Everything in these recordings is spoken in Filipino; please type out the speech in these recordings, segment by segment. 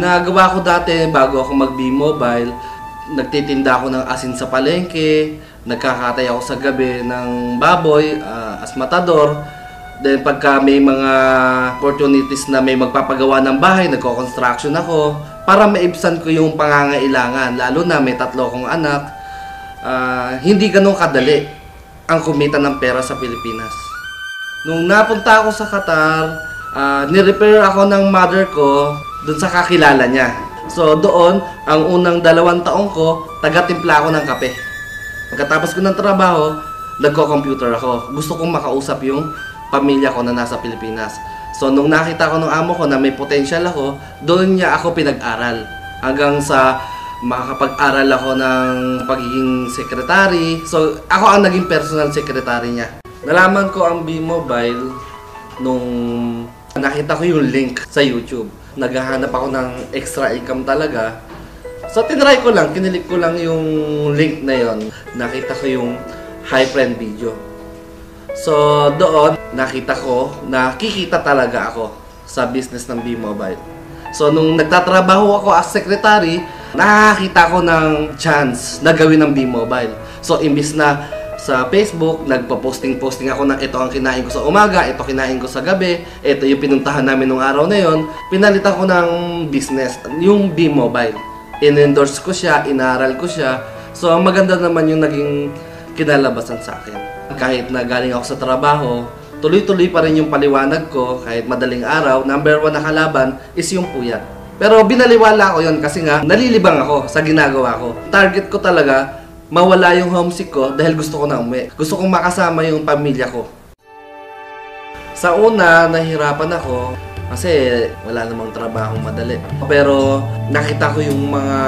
ginagawa ko dati bago ako mag-B-Mobile, nagtitinda ako ng asin sa palengke, nagkakatay ako sa gabi ng baboy as matador. Then pagka may mga opportunities na may magpapagawa ng bahay, nagko-construction ako para maibsan ko yung pangangailangan. Lalo na may 3 akong anak, hindi ganun kadali ang kumita ng pera sa Pilipinas. Nung napunta ako sa Qatar, ni-repair ako ng mother ko dun sa kakilala niya. So doon, ang unang 2 taon ko, taga-timpla ako ng kape. Pagkatapos ko ng trabaho, nagko-computer ako. Gusto kong makausap yung pamilya ko na nasa Pilipinas. So nung nakita ko ng amo ko na may potential ako, doon niya ako pinag-aral. Hanggang sa makakapag-aral ako ng pagiging secretary. So ako ang naging personal secretary niya. Nalaman ko ang B-Mobile nung nakita ko yung link sa YouTube. Naghahanap ako ng extra income talaga. So tinry ko lang, kinilik ko lang yung link na yon. Nakita ko yung high friend video. So doon, nakita ko na kikita talaga ako sa business ng B-Mobile. So nung nagtatrabaho ako as secretary, nakakita ko ng chance na gawin ng B-Mobile. So imbis na sa Facebook, nagpa-posting ako ng ito ang kinain ko sa umaga, ito kinain ko sa gabi, ito yung pinuntahan namin nung araw na yon. Pinalitan ko ng business, yung B-Mobile. In-endorse ko siya, inaral ko siya. So maganda naman yung naging kinalabasan sa akin. Kahit na galing ako sa trabaho, tuloy-tuloy pa rin yung paliwanag ko. Kahit madaling araw, number 1 na kalaban is yung puyat. Pero binaliwala ko yon kasi nga nalilibang ako sa ginagawa ko. Target ko talaga mawala yung homesick ko dahil gusto ko na umuwi. Gusto kong makasama yung pamilya ko. Sa una, nahihirapan ako kasi wala namang trabahong madali. Pero nakita ko yung mga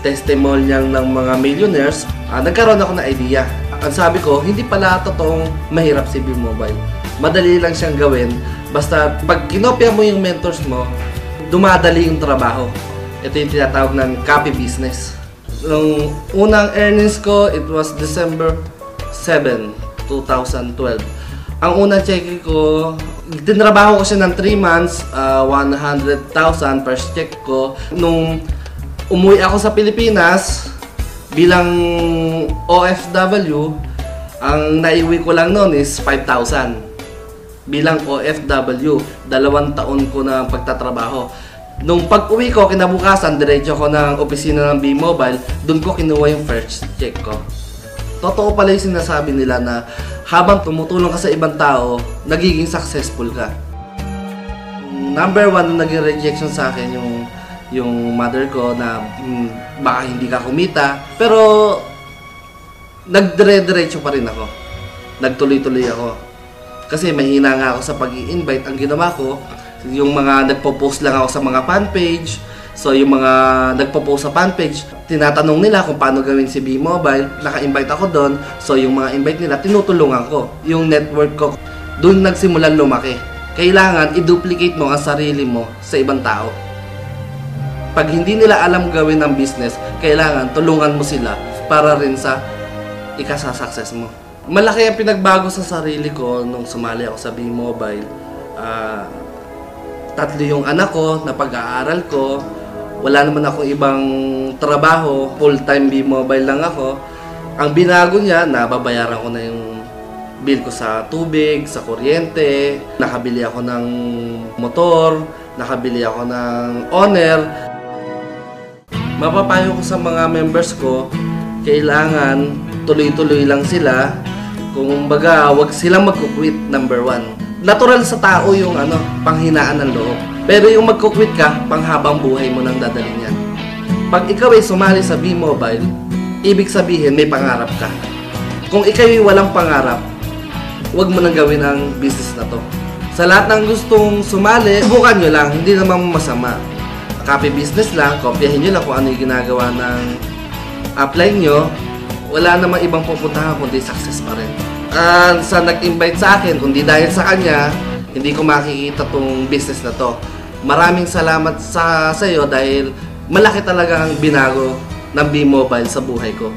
testimonial ng mga millionaires, nagkaroon ako ng idea. Ang sabi ko, hindi pala totoong mahirap si B-Mobile. Madali lang siyang gawin. Basta pag kinopya mo yung mentors mo, dumadali yung trabaho. Ito yung tinatawag ng copy business. Nung unang earnings ko, it was December 7, 2012. Ang unang check ko, tinrabaho ko siya ng 3 months, 100,000 per check ko. Nung umuwi ako sa Pilipinas, bilang OFW, ang naiwi ko lang noon is 5,000. Bilang OFW, 2 taon ko na pagtatrabaho. Nung pag-uwi ko, kinabukasan, diretso ko ng opisina ng B-Mobile, doon ko kinuha yung first check ko. Totoo pala yung sinasabi nila na habang tumutulong ka sa ibang tao, nagiging successful ka. Number 1 na naging rejection sa akin yung mother ko na baka hindi ka kumita. Pero nagdire-diretso pa rin ako. Nagtuloy-tuloy ako. Kasi mahina nga ako sa pag-i-invite. Ang ginawa ko, yung mga nagpo-post lang ako sa mga fan page. So yung mga nagpo-post sa fan page, tinatanong nila kung paano gawin si B-Mobile. Naka-invite ako doon. So yung mga invite nila, tinutulungan ko. Yung network ko, doon nagsimulan lumaki. Kailangan i-duplicate mo ang sarili mo sa ibang tao. Pag hindi nila alam gawin ng business, kailangan tulungan mo sila para rin sa ikasasucess mo. Malaki ang pinagbago sa sarili ko nung sumali ako sa B-Mobile. 3 yung anak ko na pag-aaral ko. Wala naman ako ibang trabaho. Full-time B-Mobile lang ako. Ang binago niya, nababayaran ko na yung bill ko sa tubig, sa kuryente. Nakabili ako ng motor. Nakabili ako ng owner. Mapapayo ko sa mga members ko, kailangan tuloy-tuloy lang sila. Kung baga, wag silang magkukwit, number 1. Natural sa tao yung panghinaan ng loob. Pero yung magkukwit ka, panghabang buhay mo nang dadalhin yan. Pag ikaw ay sumali sa B-Mobile, ibig sabihin may pangarap ka. Kung ikaw ay walang pangarap, huwag mo nang gawin ang business na to. Sa lahat ng gustong sumali, subukan nyo lang, hindi naman masama. Copy business lang, kopyahin nyo lang kung ano yung ginagawa ng apply nyo. Wala namang ibang pupuntahan kundi success pa rin. Sa nag-invite sa akin, kundi dahil sa kanya, hindi ko makikita tong business na to. Maraming salamat sa iyo dahil malaki talaga ang binago ng B-Mobile sa buhay ko.